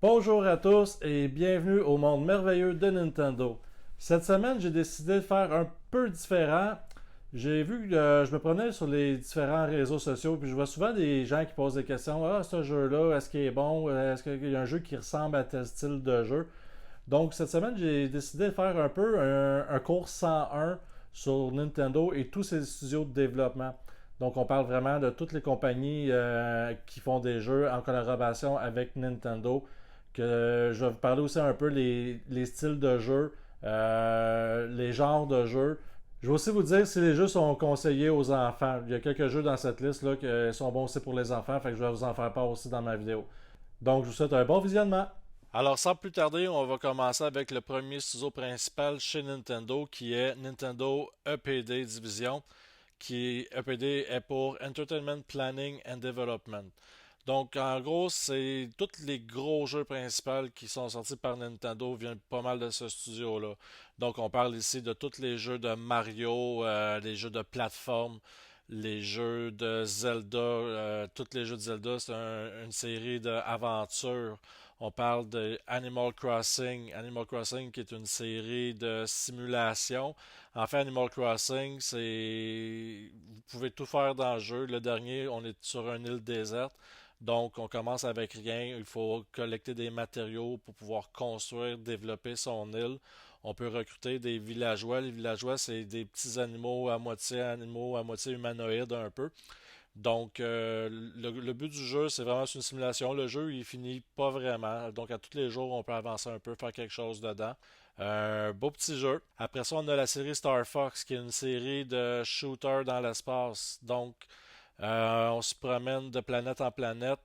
Bonjour à tous et bienvenue au monde merveilleux de Nintendo. Cette semaine, j'ai décidé de faire un peu différent. J'ai vu que je me promenais sur les différents réseaux sociaux puis je vois souvent des gens qui posent des questions. Ah, ce jeu-là, est-ce qu'il est bon? Est-ce qu'il y a un jeu qui ressemble à tel style de jeu? Donc, cette semaine, j'ai décidé de faire un peu un cours 101 sur Nintendo et tous ses studios de développement. Donc, on parle vraiment de toutes les compagnies qui font des jeux en collaboration avec Nintendo. Que je vais vous parler aussi un peu les styles de jeu, les genres de jeux. Je vais aussi vous dire si les jeux sont conseillés aux enfants. Il y a quelques jeux dans cette liste là qui sont bons aussi pour les enfants, fait que je vais vous en faire part aussi dans ma vidéo. Donc, je vous souhaite un bon visionnement. Alors, sans plus tarder, on va commencer avec le premier studio principal chez Nintendo, qui est Nintendo EPD Division, qui EPD est pour Entertainment Planning and Development. Donc, en gros, c'est tous les gros jeux principaux qui sont sortis par Nintendo viennent pas mal de ce studio-là. Donc, on parle ici de tous les jeux de Mario, les jeux de plateforme, les jeux de Zelda, tous les jeux de Zelda, c'est une série d'aventures. On parle de Animal Crossing. Animal Crossing qui est une série de simulations. En fait, Animal Crossing, c'est... Vous pouvez tout faire dans le jeu. Le dernier, on est sur une île déserte. Donc, on commence avec rien. Il faut collecter des matériaux pour pouvoir construire, développer son île. On peut recruter des villageois. Les villageois, c'est des petits animaux, à moitié humanoïdes un peu. Donc, le but du jeu, c'est vraiment une simulation. Le jeu, il finit pas vraiment. Donc, à tous les jours, on peut avancer un peu, faire quelque chose dedans. Beau petit jeu. Après ça, on a la série Star Fox, qui est une série de shooters dans l'espace. Donc, on se promène de planète en planète.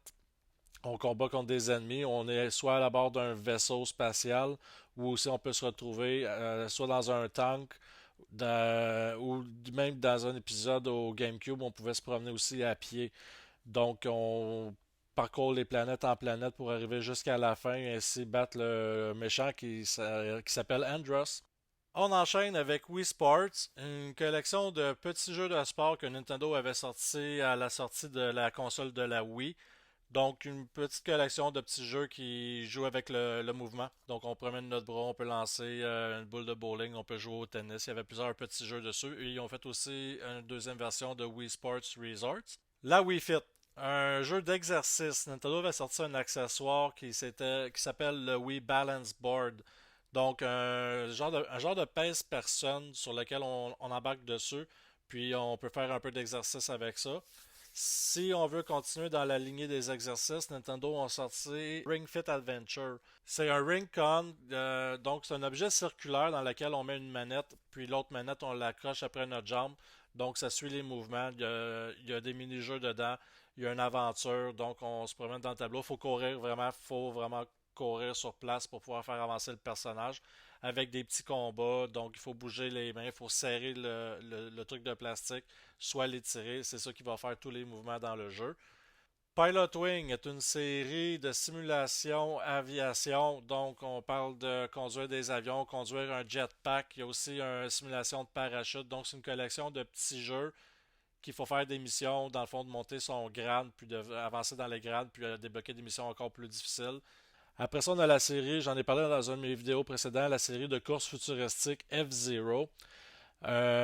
On combat contre des ennemis. On est soit à la bord d'un vaisseau spatial, ou aussi on peut se retrouver soit dans un tank, ou même dans un épisode au GameCube, on pouvait se promener aussi à pied. Donc, on parcourt les planètes en planète pour arriver jusqu'à la fin et ainsi battre le méchant qui s'appelle Andros. On enchaîne avec Wii Sports, une collection de petits jeux de sport que Nintendo avait sorti à la sortie de la console de la Wii. Donc, une petite collection de petits jeux qui jouent avec le mouvement. Donc, on promène notre bras, on peut lancer une boule de bowling, on peut jouer au tennis. Il y avait plusieurs petits jeux dessus. Et ils ont fait aussi une deuxième version de Wii Sports Resort. La Wii Fit, un jeu d'exercice. Nintendo avait sorti un accessoire qui s'appelle le Wii Balance Board. Donc, un genre de pèse-personne sur lequel on embarque dessus. Puis, on peut faire un peu d'exercice avec ça. Si on veut continuer dans la lignée des exercices, Nintendo a sorti Ring Fit Adventure. C'est un ring con, donc c'est un objet circulaire dans lequel on met une manette, puis l'autre manette on l'accroche après notre jambe. Donc ça suit les mouvements. Il y a des mini-jeux dedans. Il y a une aventure. Donc on se promène dans le tableau. Faut vraiment courir sur place pour pouvoir faire avancer le personnage avec des petits combats. Donc il faut bouger les mains, il faut serrer le truc de plastique, soit l'étirer. C'est ça qui va faire tous les mouvements dans le jeu. Pilot Wing est une série de simulations aviation. Donc, on parle de conduire des avions, conduire un jetpack. Il y a aussi une simulation de parachute. Donc, c'est une collection de petits jeux qu'il faut faire des missions, dans le fond, de monter son grade, puis d'avancer dans les grades, puis débloquer des missions encore plus difficiles. Après ça, on a la série, j'en ai parlé dans une de mes vidéos précédentes, la série de courses futuristiques F-Zero.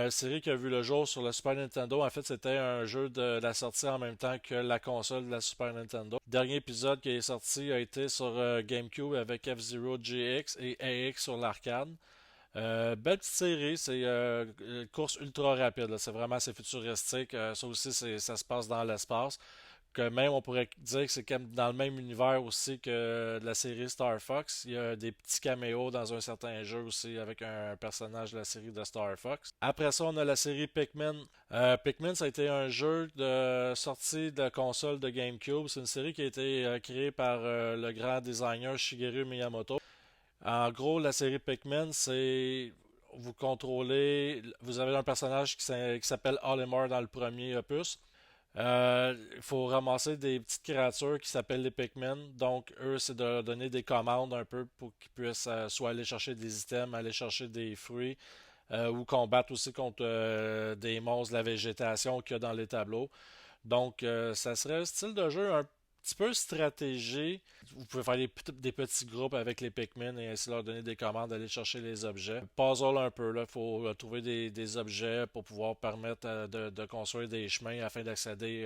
Série qui a vu le jour sur le Super Nintendo. En fait, c'était un jeu de la sortie en même temps que la console de la Super Nintendo. Le dernier épisode qui est sorti a été sur GameCube avec F-Zero GX et AX sur l'arcade. Belle petite série, c'est une course ultra rapide. Là. C'est vraiment assez futuristique. Ça aussi, ça se passe dans l'espace. Que même on pourrait dire que c'est comme dans le même univers aussi que la série Star Fox. Il y a des petits caméos dans un certain jeu aussi avec un personnage de la série de Star Fox. Après ça, on a la série Pikmin. Pikmin, ça a été un jeu de sortie de la console de GameCube. C'est une série qui a été créée par le grand designer Shigeru Miyamoto. En gros, la série Pikmin, c'est vous avez un personnage qui s'appelle Olimar dans le premier opus. Il faut ramasser des petites créatures qui s'appellent les Pikmin. Donc, eux, c'est de leur donner des commandes un peu pour qu'ils puissent soit aller chercher des items, aller chercher des fruits, ou combattre aussi contre des monstres de la végétation qu'il y a dans les tableaux. Donc, ça serait un style de jeu un petit peu stratégie. Vous pouvez faire des petits groupes avec les Pikmin et ainsi leur donner des commandes d'aller chercher les objets. Puzzle un peu, là, il faut trouver des objets pour pouvoir permettre de construire des chemins afin d'accéder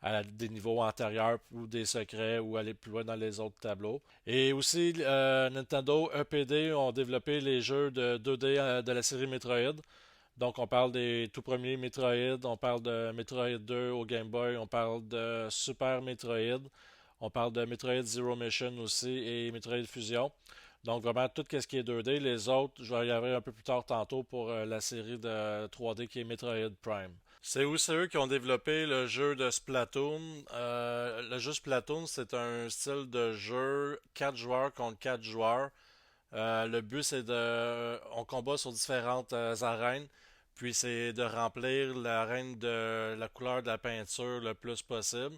à des niveaux antérieurs ou des secrets ou aller plus loin dans les autres tableaux. Et aussi, Nintendo EPD ont développé les jeux de 2D de la série Metroid. Donc, on parle des tout premiers Metroid, on parle de Metroid 2 au Game Boy, on parle de Super Metroid, on parle de Metroid Zero Mission aussi et Metroid Fusion. Donc, vraiment, tout ce qui est 2D. Les autres, je vais y arriver un peu plus tard tantôt pour la série de 3D qui est Metroid Prime. C'est aussi eux qui ont développé le jeu de Splatoon. Le jeu Splatoon, c'est un style de jeu 4 joueurs contre 4 joueurs. Le but, c'est de... On combat sur différentes arènes, puis c'est de remplir l'arène de la couleur de la peinture le plus possible.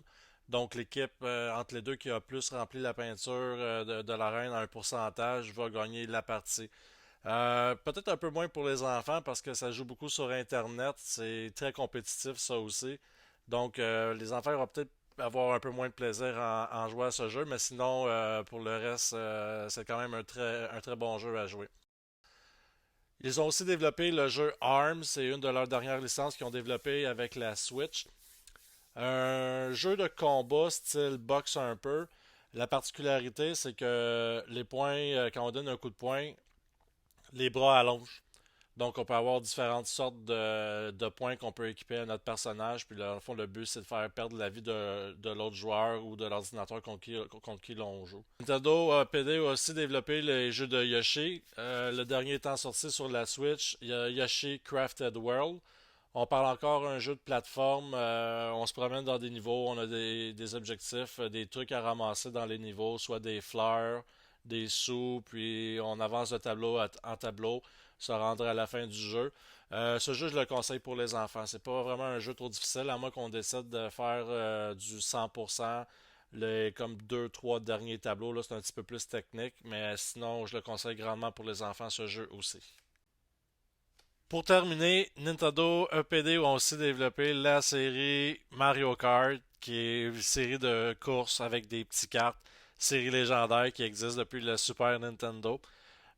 Donc, l'équipe entre les deux qui a plus rempli la peinture de l'arène à un pourcentage va gagner la partie. Peut-être un peu moins pour les enfants parce que ça joue beaucoup sur Internet. C'est très compétitif, ça aussi. Donc, les enfants vont peut-être avoir un peu moins de plaisir en jouant à ce jeu, mais sinon, pour le reste, c'est quand même un très bon jeu à jouer. Ils ont aussi développé le jeu ARMS, c'est une de leurs dernières licences qu'ils ont développé avec la Switch. Un jeu de combat style boxe un peu. La particularité, c'est que les points, quand on donne un coup de poing, les bras allongent. Donc, on peut avoir différentes sortes de points qu'on peut équiper à notre personnage. Puis, là, dans le fond, le but, c'est de faire perdre la vie de l'autre joueur ou de l'ordinateur contre qui l'on joue. Nintendo PD a aussi développé les jeux de Yoshi. Le dernier étant sorti sur la Switch, il y a Yoshi Crafted World. On parle encore d'un jeu de plateforme. On se promène dans des niveaux, on a des objectifs, des trucs à ramasser dans les niveaux, soit des fleurs, des sous, puis on avance de tableau en tableau, se rendre à la fin du jeu. Ce jeu, je le conseille pour les enfants. C'est pas vraiment un jeu trop difficile, à moins qu'on décide de faire du 100%. Comme deux, trois derniers tableaux, là, c'est un petit peu plus technique, mais sinon, je le conseille grandement pour les enfants, ce jeu aussi. Pour terminer, Nintendo EPD ont aussi développé la série Mario Kart, qui est une série de courses avec des petits cartes, série légendaire qui existe depuis le Super Nintendo.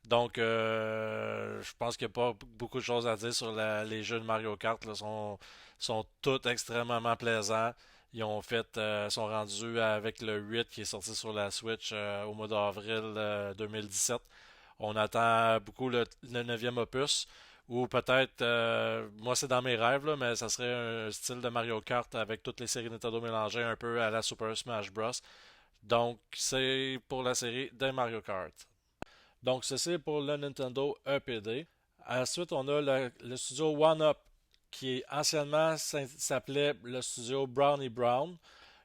Donc, je pense qu'il n'y a pas beaucoup de choses à dire sur les jeux de Mario Kart. Là, sont tous extrêmement plaisants. Ils ont sont rendus avec le 8 qui est sorti sur la Switch au mois d'avril 2017. On attend beaucoup le 9e opus. Ou peut-être, moi c'est dans mes rêves, là, mais ça serait un style de Mario Kart avec toutes les séries Nintendo mélangées un peu à la Super Smash Bros. Donc, c'est pour la série de Mario Kart. Donc, ceci pour le Nintendo EPD. Ensuite, on a le studio One Up, qui anciennement s'appelait le studio Brownie Brown.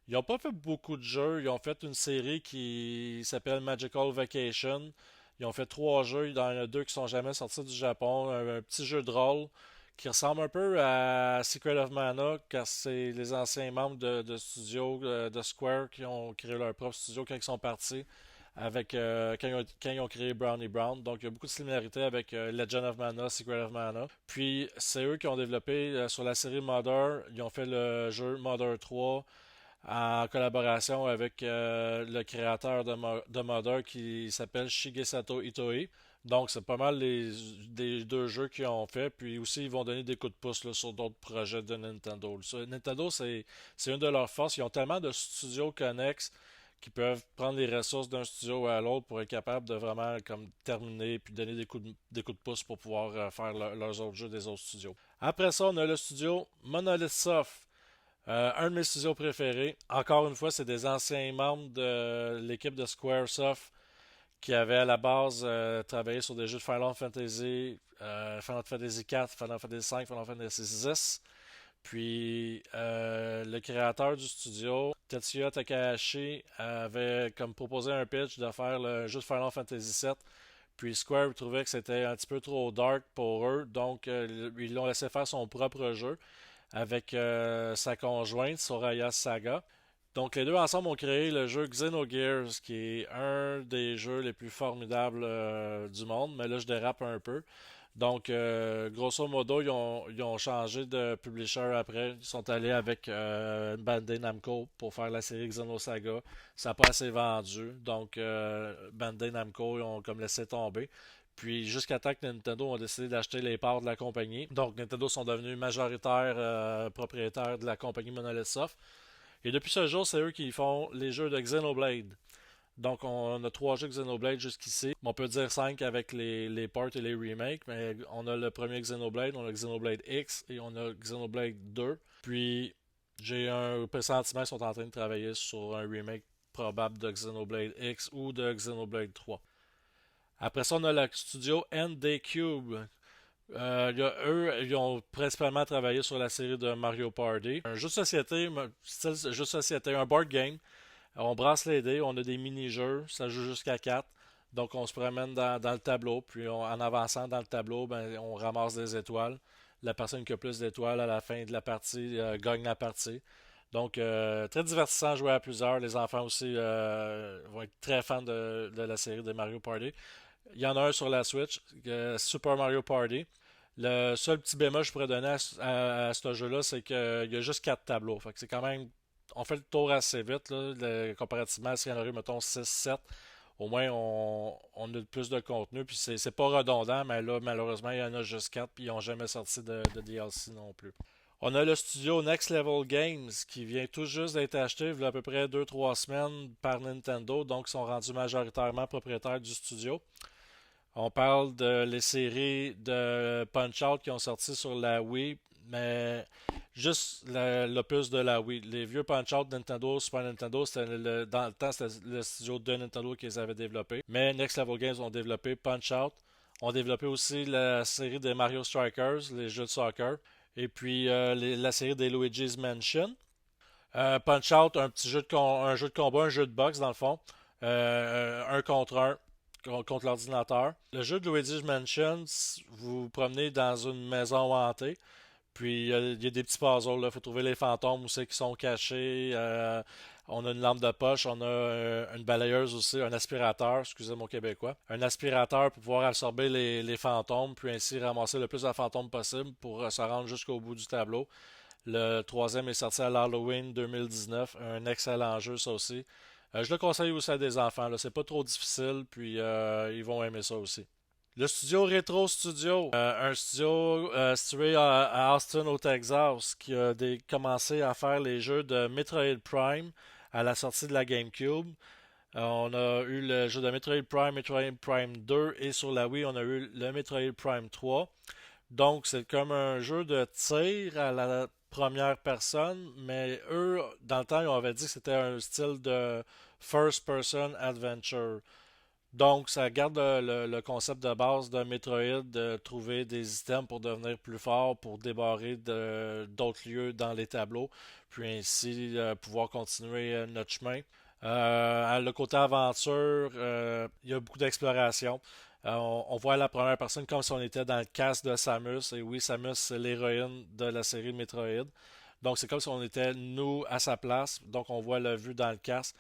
Ils n'ont pas fait beaucoup de jeux. Ils ont fait une série qui s'appelle Magical Vacation. Ils ont fait 3 jeux. Il y en a 2 qui sont jamais sortis du Japon. Un petit jeu de rôle qui ressemble un peu à Secret of Mana, car c'est les anciens membres de studio de Square qui ont créé leur propre studio quand ils sont partis avec quand ils ont créé Brownie Brown. Donc il y a beaucoup de similarités avec Legend of Mana, Secret of Mana. Puis c'est eux qui ont développé sur la série Mother, ils ont fait le jeu Mother 3 en collaboration avec le créateur de Mother qui s'appelle Shigesato Itoi. Donc c'est pas mal des 2 jeux qu'ils ont fait. Puis aussi ils vont donner des coups de pouce là, sur d'autres projets de Nintendo. Nintendo c'est une de leurs forces. Ils ont tellement de studios connexes qui peuvent prendre les ressources d'un studio à l'autre pour être capable de vraiment comme terminer puis donner des coups de pouce pour pouvoir faire leurs autres jeux des autres studios. Après ça, on a le studio Monolith Soft. Un de mes studios préférés. Encore une fois, c'est des anciens membres de l'équipe de Squaresoft qui avaient à la base travaillé sur des jeux de Final Fantasy, Final Fantasy 4, Final Fantasy 5, Final Fantasy 10. Puis le créateur du studio, Tetsuya Takahashi, avait comme proposé un pitch de faire le jeu de Final Fantasy 7. Puis Square trouvait que c'était un petit peu trop dark pour eux, donc ils l'ont laissé faire son propre jeu avec sa conjointe Soraya Saga. Donc les deux ensemble ont créé le jeu Xenogears, qui est un des jeux les plus formidables du monde, mais là je dérape un peu. Donc, grosso modo, ils ont changé de publisher après. Ils sont allés avec Bandai Namco pour faire la série Xenosaga. Ça n'a pas assez vendu. Donc, Bandai Namco, ils ont comme laissé tomber. Puis, jusqu'à temps que Nintendo ont décidé d'acheter les parts de la compagnie. Donc, Nintendo sont devenus majoritaires propriétaires de la compagnie Monolith Soft. Et depuis ce jour, c'est eux qui font les jeux de Xenoblade. Donc, on a trois jeux Xenoblade jusqu'ici. On peut dire cinq avec les ports et les remakes, mais on a le premier Xenoblade, on a Xenoblade X et on a Xenoblade 2. Puis, j'ai un pressentiment qu'ils sont en train de travailler sur un remake probable de Xenoblade X ou de Xenoblade 3. Après ça, on a le studio ND Cube. Eux, ils ont principalement travaillé sur la série de Mario Party. Un jeu de société, style jeu de société, un board game. On brasse les dés, on a des mini-jeux, ça joue jusqu'à 4. Donc on se promène dans le tableau, puis en avançant dans le tableau, ben, on ramasse des étoiles. La personne qui a plus d'étoiles à la fin de la partie gagne la partie. Donc très divertissant à jouer à plusieurs. Les enfants aussi vont être très fans de la série de Mario Party. Il y en a un sur la Switch, Super Mario Party. Le seul petit bémol que je pourrais donner à ce jeu-là, c'est qu'il y a juste 4 tableaux. Fait que c'est quand même. On fait le tour assez vite, là, comparativement à s'il y en aurait, mettons, 6-7. Au moins, on a plus de contenu. Puis c'est pas redondant, mais là, malheureusement, il y en a juste 4. Puis ils n'ont jamais sorti de DLC non plus. On a le studio Next Level Games qui vient tout juste d'être acheté il y a à peu près 2-3 semaines par Nintendo. Donc, ils sont rendus majoritairement propriétaires du studio. On parle de les séries de Punch-Out qui ont sorti sur la Wii, mais juste l'opus de la Wii. Les vieux Punch-Out Nintendo, Super Nintendo, dans le temps, c'était le studio de Nintendo qui les avait développés. Mais Next Level Games ont développé Punch-Out. Ont développé aussi la série des Mario Strikers, les jeux de soccer. Et puis la série des Luigi's Mansion. Punch-Out, un jeu de combat, un jeu de boxe dans le fond. Un contre un contre l'ordinateur. Le jeu de Luigi's Mansion, vous vous promenez dans une maison hantée, puis il y a des petits puzzles, il faut trouver les fantômes où c'est qui sont cachés. On a une lampe de poche, on a une balayeuse aussi, un aspirateur, excusez mon québécois. Un aspirateur pour pouvoir absorber les fantômes, puis ainsi ramasser le plus de fantômes possible pour se rendre jusqu'au bout du tableau. Le troisième est sorti à l'Halloween 2019, un excellent jeu ça aussi. Je le conseille aussi à des enfants, là. C'est pas trop difficile, puis ils vont aimer ça aussi. Le studio Retro Studio, un studio situé à Austin au Texas, qui a commencé à faire les jeux de Metroid Prime à la sortie de la GameCube. On a eu le jeu de Metroid Prime 2 et sur la Wii, on a eu le Metroid Prime 3. Donc, c'est comme un jeu de tir à la première personne, mais eux, dans le temps, ils avaient dit que c'était un style de first person adventure. Donc, ça garde le concept de base de Metroid, de trouver des items pour devenir plus fort, pour débarrer d'autres lieux dans les tableaux, puis ainsi pouvoir continuer notre chemin. Le côté aventure, il y a beaucoup d'exploration. On voit la première personne comme si on était dans le casque de Samus. Et oui, Samus, c'est l'héroïne de la série de Metroid. Donc, c'est comme si on était nous à sa place. Donc, on voit la vue dans le casque.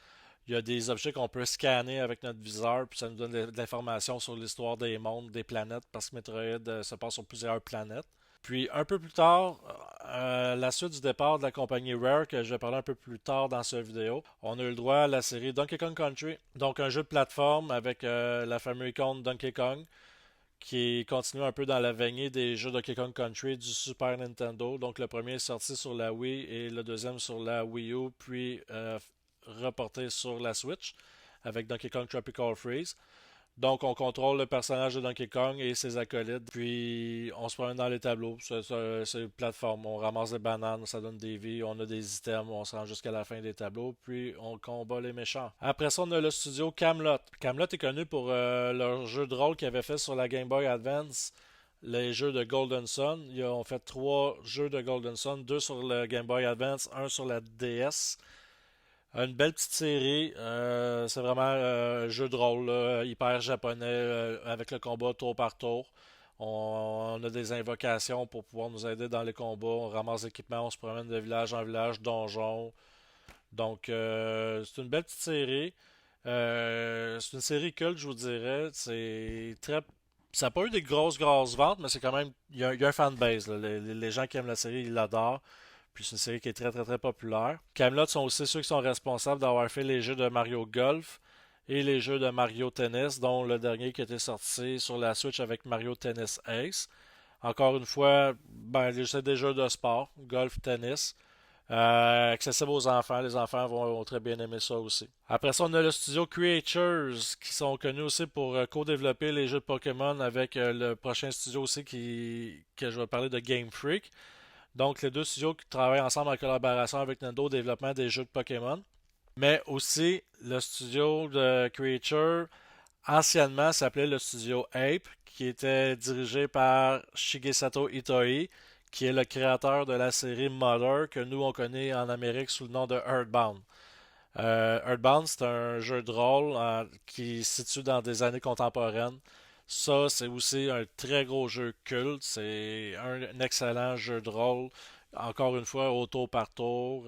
Il y a des objets qu'on peut scanner avec notre viseur, puis ça nous donne de l'information sur l'histoire des mondes, des planètes, parce que Metroid se passe sur plusieurs planètes. Puis un peu plus tard, la suite du départ de la compagnie Rare, que je vais parler un peu plus tard dans cette vidéo, on a eu le droit à la série Donkey Kong Country, donc un jeu de plateforme avec la fameuse icône Donkey Kong, qui continue un peu dans la veine des jeux Donkey Kong Country du Super Nintendo. Donc le premier est sorti sur la Wii et le deuxième sur la Wii U, puis reporté sur la Switch avec Donkey Kong Tropical Freeze. Donc, on contrôle le personnage de Donkey Kong et ses acolytes. Puis, on se promène dans les tableaux. C'est une plateforme. On ramasse des bananes, ça donne des vies. On a des items, on se rend jusqu'à la fin des tableaux. Puis, on combat les méchants. Après ça, on a le studio Camelot. Camelot est connu pour leur jeu de rôle qu'ils avaient fait sur la Game Boy Advance. Les jeux de Golden Sun. Ils ont fait trois jeux de Golden Sun. Deux sur le Game Boy Advance, un sur la DS. Une belle petite série. C'est vraiment un jeu de rôle là, hyper japonais avec le combat tour par tour. On a des invocations pour pouvoir nous aider dans les combats. On ramasse l'équipement, on se promène de village en village, donjon. Donc c'est une belle petite série. C'est une série culte, je vous dirais. C'est très Ça n'a pas eu des grosses ventes, mais c'est quand même. Il y a un fanbase, là. Les gens qui aiment la série, ils l'adorent. Puis c'est une série qui est très populaire. Camelot sont aussi ceux qui sont responsables d'avoir fait les jeux de Mario Golf et les jeux de Mario Tennis, dont le dernier qui était sorti sur la Switch avec Mario Tennis Ace. Encore une fois, ben, c'est des jeux de sport, golf, tennis. Accessible aux enfants. Les enfants vont très bien aimer ça aussi. Après ça, on a le studio Creatures qui sont connus aussi pour co-développer les jeux de Pokémon avec le prochain studio aussi que je vais parler de Game Freak. Donc, les deux studios qui travaillent ensemble en collaboration avec Nintendo au développement des jeux de Pokémon. Mais aussi, le studio de Creature, anciennement, s'appelait le studio Ape, qui était dirigé par Shigesato Itoi, qui est le créateur de la série Mother, que nous, on connaît en Amérique sous le nom de Earthbound. Earthbound, c'est un jeu de rôle qui se situe dans des années contemporaines. Ça, c'est aussi un très gros jeu culte. C'est un excellent jeu de rôle. Encore une fois, au tour par tour.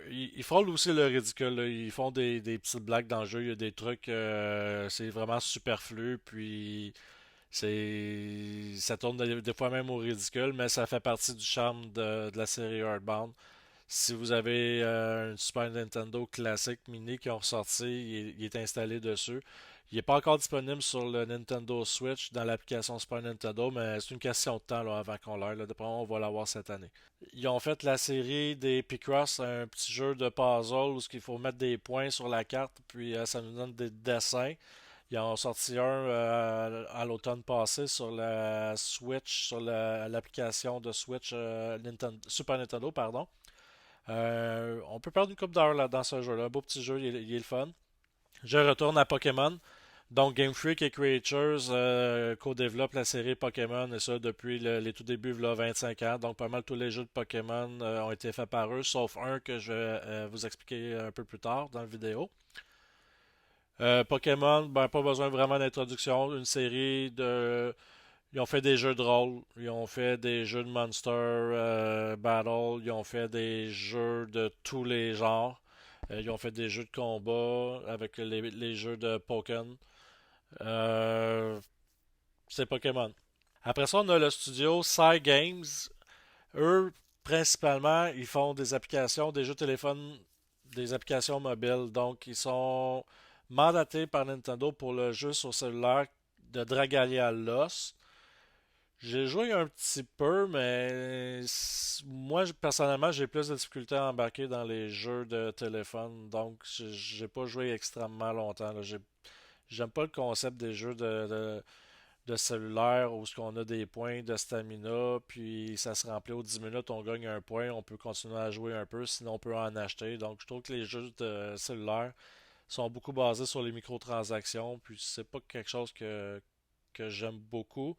Ils frôlent aussi le ridicule, là. Ils font des petites blagues dans le jeu. Il y a des trucs, c'est vraiment superflu. Puis ça tourne des fois même au ridicule, mais ça fait partie du charme de la série Earthbound. Si vous avez une Super Nintendo classique mini qui ont ressorti, il est installé dessus. Il n'est pas encore disponible sur le Nintendo Switch dans l'application Super Nintendo, mais c'est une question de temps là, avant qu'on l'ait. D'après moi, on va l'avoir cette année. Ils ont fait la série des Picross, un petit jeu de puzzle où il faut mettre des points sur la carte, puis ça nous donne des dessins. Ils en ont sorti un à l'automne passé sur la Switch, sur l'application de Switch Super Nintendo, pardon. On peut perdre une coupe d'heure là, dans ce jeu-là. Beau petit jeu, il est le fun. Je retourne à Pokémon. Donc Game Freak et Creatures co-développent la série Pokémon et ça depuis les tout débuts, là, 25 ans. Donc pas mal tous les jeux de Pokémon ont été faits par eux, sauf un que je vais vous expliquer un peu plus tard dans la vidéo. Pokémon, ben pas besoin vraiment d'introduction. Une série de. Ils ont fait des jeux de rôle, ils ont fait des jeux de Monster Battle, ils ont fait des jeux de tous les genres. Ils ont fait des jeux de combat avec les jeux de Pokémon. Euh, c'est Pokémon. Après ça, on a le studio Cygames. Eux, principalement, ils font des applications, des jeux de téléphone, des applications mobiles. Donc, ils sont mandatés par Nintendo pour le jeu sur cellulaire de Dragalia Lost. J'ai joué un petit peu, mais moi, personnellement, j'ai plus de difficultés à embarquer dans les jeux de téléphone. Donc, j'ai pas joué extrêmement longtemps, là. J'aime pas le concept des jeux de cellulaire où on a des points de stamina, puis ça se remplit aux 10 minutes, on gagne un point, on peut continuer à jouer un peu, sinon on peut en acheter. Donc je trouve que les jeux de cellulaire sont beaucoup basés sur les microtransactions, puis c'est pas quelque chose que j'aime beaucoup,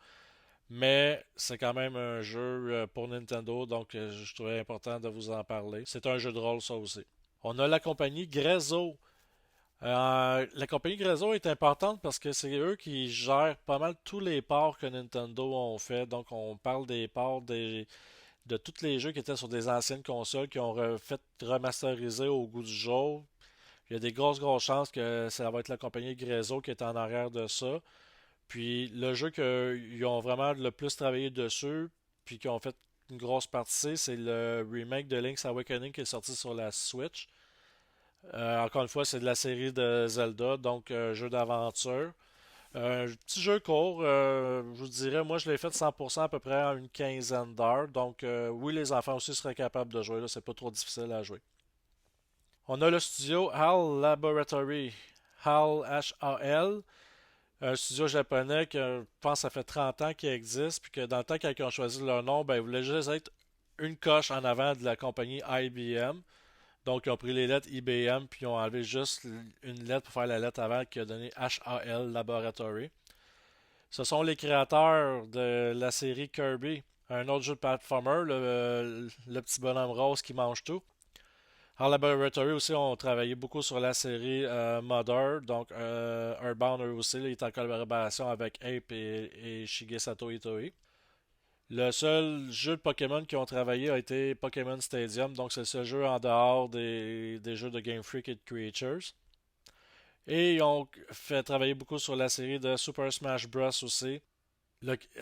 mais c'est quand même un jeu pour Nintendo, donc je trouvais important de vous en parler. C'est un jeu de rôle ça aussi. On a la compagnie Grezzo. La compagnie Grezzo est importante parce que c'est eux qui gèrent pas mal tous les ports que Nintendo ont fait. Donc, on parle des ports de tous les jeux qui étaient sur des anciennes consoles qui ont fait remasteriser au goût du jour. Il y a des grosses chances que ça va être la compagnie Grezzo qui est en arrière de ça. Puis, le jeu qu'ils ont vraiment le plus travaillé dessus, puis qui ont fait une grosse partie, c'est le remake de Link's Awakening qui est sorti sur la Switch. Encore une fois, c'est de la série de Zelda, donc jeu d'aventure. Un petit jeu court, je vous dirais, moi je l'ai fait 100% à peu près en une quinzaine d'heures. Donc oui, les enfants aussi seraient capables de jouer, là, c'est pas trop difficile à jouer. On a le studio HAL Laboratory. HAL, H-A-L, un studio japonais que je pense que ça fait 30 ans qu'il existe, puis que dans le temps quand ils ont choisi leur nom, ben, ils voulaient juste être une coche en avant de la compagnie IBM. Donc, ils ont pris les lettres IBM puis ils ont enlevé juste une lettre pour faire la lettre avant qui a donné HAL Laboratory. Ce sont les créateurs de la série Kirby, un autre jeu de platformer, le petit bonhomme rose qui mange tout. HAL Laboratory aussi ont travaillé beaucoup sur la série Mother, donc Earthbound eux aussi, là, il est en collaboration avec Ape et Shigesato Itoi. Le seul jeu de Pokémon qui ont travaillé a été Pokémon Stadium, donc c'est le seul jeu en dehors des jeux de Game Freak et de Creatures. Et ils ont fait travailler beaucoup sur la série de Super Smash Bros. Aussi.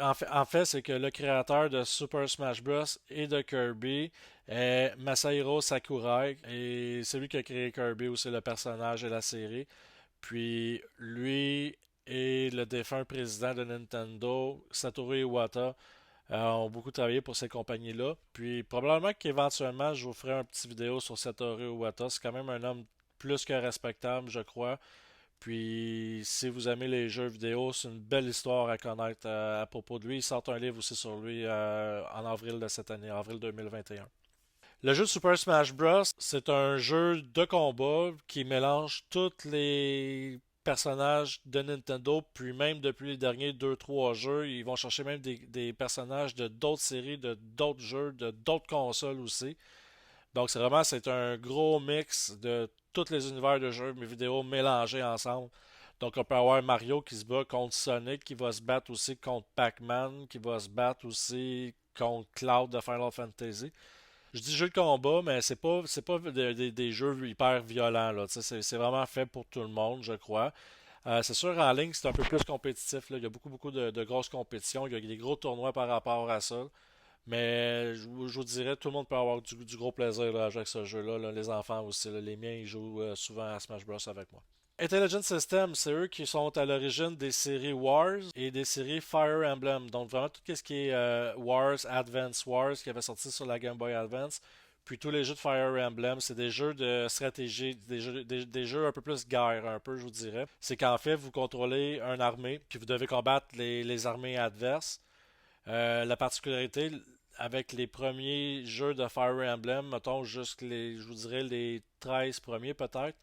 En fait, c'est que le créateur de Super Smash Bros. Et de Kirby est Masahiro Sakurai. Et c'est lui qui a créé Kirby aussi, le personnage et la série. Puis lui et le défunt président de Nintendo, Satoru Iwata, ont beaucoup travaillé pour ces compagnies-là. Puis probablement qu'éventuellement, je vous ferai un petit vidéo sur Satoru Iwata. C'est quand même un homme plus que respectable, je crois. Puis si vous aimez les jeux vidéo, c'est une belle histoire à connaître à propos de lui. Il sort un livre aussi sur lui en avril de cette année, avril 2021. Le jeu de Super Smash Bros, c'est un jeu de combat qui mélange tous les personnages de Nintendo, puis même depuis les derniers deux trois jeux, ils vont chercher même des personnages de d'autres séries, de d'autres jeux, de d'autres consoles aussi. Donc c'est un gros mix de tous les univers de jeux vidéo mélangés ensemble. Donc on peut avoir Mario qui se bat contre Sonic, qui va se battre aussi contre Pac-Man, qui va se battre aussi contre Cloud de Final Fantasy. Je dis jeu de combat, mais c'est pas des jeux hyper violents là. C'est vraiment fait pour tout le monde, je crois. C'est sûr en ligne c'est un peu plus compétitif. Là. Il y a beaucoup de grosses compétitions. Il y a des gros tournois par rapport à ça. Mais je vous dirais, tout le monde peut avoir du gros plaisir là, avec ce jeu-là. Là. Les enfants aussi. Là. Les miens, ils jouent souvent à Smash Bros. Avec moi. Intelligent Systems, c'est eux qui sont à l'origine des séries Wars et des séries Fire Emblem. Donc vraiment tout ce qui est Wars, Advance Wars qui avait sorti sur la Game Boy Advance. Puis tous les jeux de Fire Emblem, c'est des jeux de stratégie, des jeux un peu plus guerre, un peu je vous dirais. C'est qu'en fait, vous contrôlez une armée, puis vous devez combattre les armées adverses. La particularité avec les premiers jeux de Fire Emblem, mettons juste je vous dirais les 13 premiers peut-être,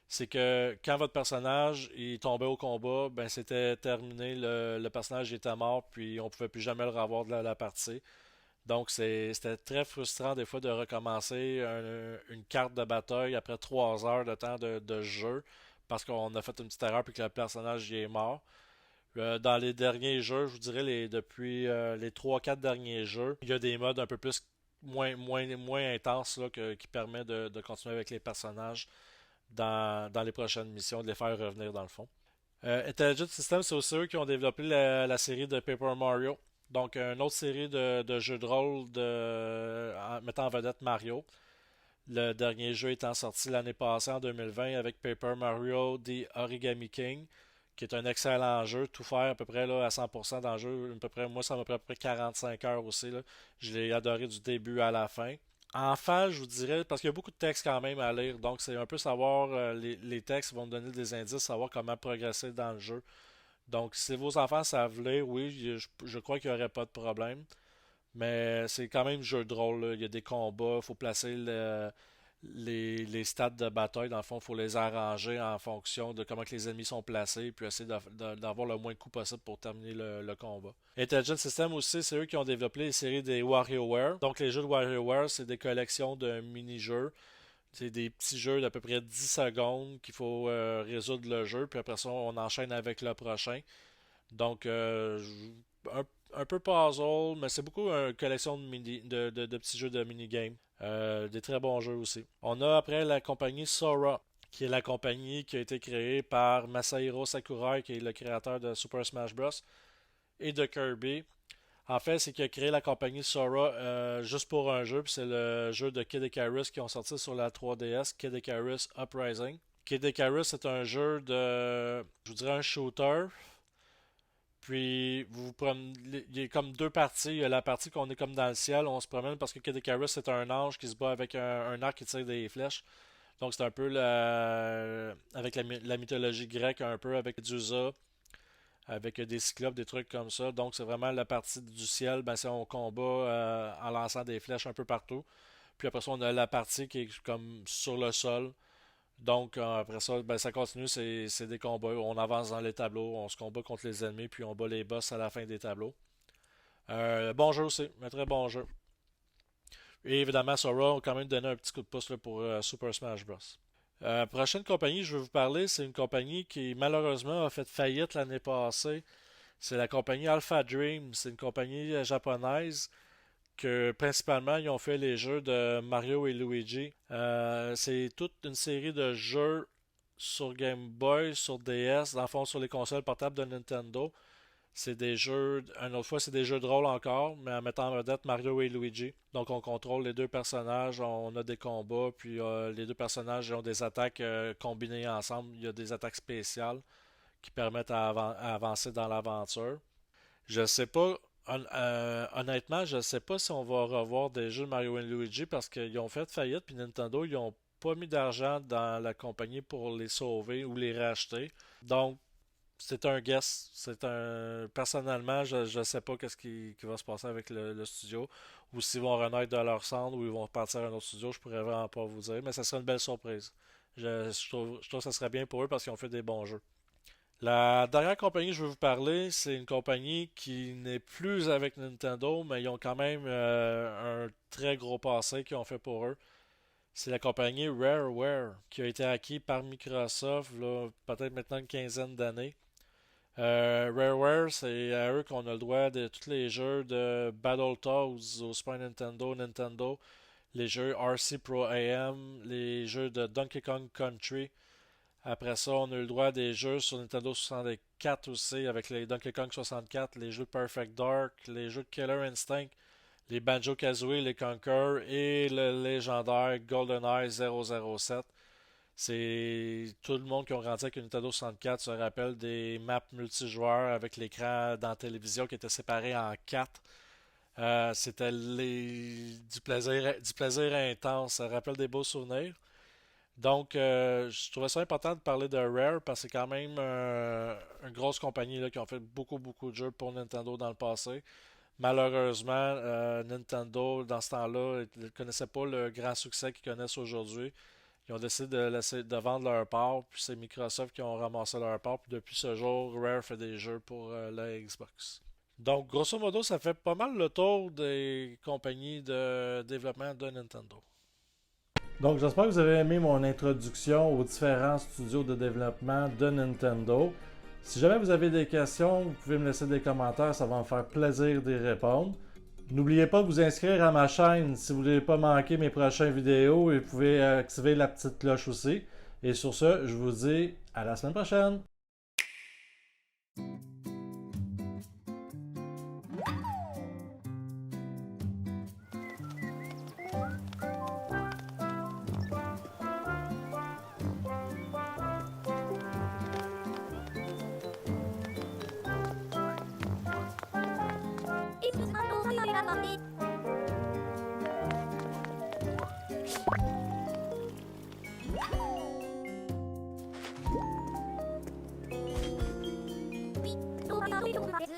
c'est que quand votre personnage il tombait au combat, ben c'était terminé, le personnage était mort, puis on pouvait plus jamais le revoir de la partie. Donc c'était très frustrant des fois de recommencer une carte de bataille après 3 heures de temps de jeu parce qu'on a fait une petite erreur puis que le personnage y est mort. Dans les derniers jeux, je vous dirais depuis les trois quatre derniers jeux, il y a des modes un peu plus moins intenses là, qui permet de continuer avec les personnages dans les prochaines missions, de les faire revenir dans le fond. Intelligent Systems, c'est aussi eux qui ont développé la série de Paper Mario. Donc, une autre série de jeux de rôle mettant en vedette Mario. Le dernier jeu étant sorti l'année passée en 2020 avec Paper Mario The Origami King, qui est un excellent jeu, tout faire à peu près là, à 100% dans le jeu. À peu près, moi, ça m'a pris à peu près 45 heures aussi. Là. Je l'ai adoré du début à la fin. Enfant, je vous dirais, parce qu'il y a beaucoup de textes quand même à lire, donc c'est un peu savoir, les textes vont me donner des indices, savoir comment progresser dans le jeu. Donc, si vos enfants savent lire, oui, je crois qu'il n'y aurait pas de problème. Mais c'est quand même jeu de rôle, là. Il y a des combats, il faut placer les stades de bataille. Dans le fond, il faut les arranger en fonction de comment que les ennemis sont placés, puis essayer d'avoir le moins de coups possible pour terminer le combat. Intelligent System aussi, c'est eux qui ont développé les séries des WarioWare. Donc les jeux de WarioWare, c'est des collections de mini-jeux. C'est des petits jeux d'à peu près 10 secondes qu'il faut résoudre le jeu, puis après ça, on enchaîne avec le prochain. Donc, un peu puzzle, mais c'est beaucoup une collection de petits jeux de mini-games. Des très bons jeux aussi. On a après la compagnie Sora, qui est la compagnie qui a été créée par Masahiro Sakurai, qui est le créateur de Super Smash Bros. Et de Kirby. En fait, c'est qu'il a créé la compagnie Sora juste pour un jeu, puis c'est le jeu de Kid Icarus qui ont sorti sur la 3DS, Kid Icarus Uprising. Kid Icarus, c'est un jeu je vous dirais un shooter. Puis il y a comme deux parties. Il y a la partie qu'on est comme dans le ciel, on se promène parce que Kid Icarus c'est un ange qui se bat avec un arc qui tire des flèches. Donc c'est un peu avec la mythologie grecque, un peu avec Medusa, avec des cyclopes, des trucs comme ça. Donc c'est vraiment la partie du ciel, ben c'est on combat en lançant des flèches un peu partout. Puis après ça on a la partie qui est comme sur le sol. Donc après ça, ben, ça continue, c'est des combats. On avance dans les tableaux, on se combat contre les ennemis, puis on bat les boss à la fin des tableaux. Bon jeu aussi, un très bon jeu. Et évidemment, Sora a quand même donné un petit coup de pouce là, pour Super Smash Bros. Prochaine compagnie, je vais vous parler, c'est une compagnie qui malheureusement a fait faillite l'année passée. C'est la compagnie Alpha Dream. C'est une compagnie japonaise que principalement ils ont fait les jeux de Mario et Luigi. C'est toute une série de jeux sur Game Boy, sur DS, dans le fond sur les consoles portables de Nintendo. C'est des jeux, une autre fois c'est des jeux de rôle encore, mais en mettant en vedette Mario et Luigi. Donc on contrôle les deux personnages, on a des combats, puis les deux personnages ont des attaques combinées ensemble. Il y a des attaques spéciales qui permettent à avancer dans l'aventure. Je sais pas, honnêtement, je sais pas si on va revoir des jeux de Mario et Luigi parce qu'ils ont fait faillite, puis Nintendo, ils ont pas mis d'argent dans la compagnie pour les sauver ou les racheter. Donc, c'est un guess. Personnellement, je sais pas qu'est-ce qui va se passer avec le studio. Ou s'ils vont renaître de leur cendre ou ils vont repartir à un autre studio, je pourrais vraiment pas vous dire. Mais ça serait une belle surprise. Je trouve que ça serait bien pour eux parce qu'ils ont fait des bons jeux. La dernière compagnie que je veux vous parler, c'est une compagnie qui n'est plus avec Nintendo, mais ils ont quand même un très gros passé qu'ils ont fait pour eux. C'est la compagnie Rareware qui a été acquis par Microsoft, là, peut-être maintenant une quinzaine d'années. Rareware, c'est à eux qu'on a le droit de tous les jeux de Battletoads au Super Nintendo, Nintendo, les jeux RC Pro AM, les jeux de Donkey Kong Country. Après ça, on a eu le droit des jeux sur Nintendo 64 aussi, avec les Donkey Kong 64, les jeux de Perfect Dark, les jeux de Killer Instinct, les Banjo-Kazooie, les Conquer et le légendaire GoldenEye 007. C'est tout le monde qui a grandi avec une Nintendo 64 se rappelle des maps multijoueurs avec l'écran dans la télévision qui était séparé en quatre. C'était du plaisir intense. Ça rappelle des beaux souvenirs. Donc, je trouvais ça important de parler de Rare parce que c'est quand même une grosse compagnie là, qui ont fait beaucoup, beaucoup de jeux pour Nintendo dans le passé. Malheureusement, Nintendo, dans ce temps-là, ne connaissait pas le grand succès qu'ils connaissent aujourd'hui. Ils ont décidé de vendre leur part, puis c'est Microsoft qui ont ramassé leur part. Puis depuis ce jour, Rare fait des jeux pour la Xbox. Donc, grosso modo, ça fait pas mal le tour des compagnies de développement de Nintendo. Donc, j'espère que vous avez aimé mon introduction aux différents studios de développement de Nintendo. Si jamais vous avez des questions, vous pouvez me laisser des commentaires, ça va me faire plaisir d'y répondre. N'oubliez pas de vous inscrire à ma chaîne si vous ne voulez pas manquer mes prochaines vidéos et vous pouvez activer la petite cloche aussi. Et sur ce, je vous dis à la semaine prochaine! Oui,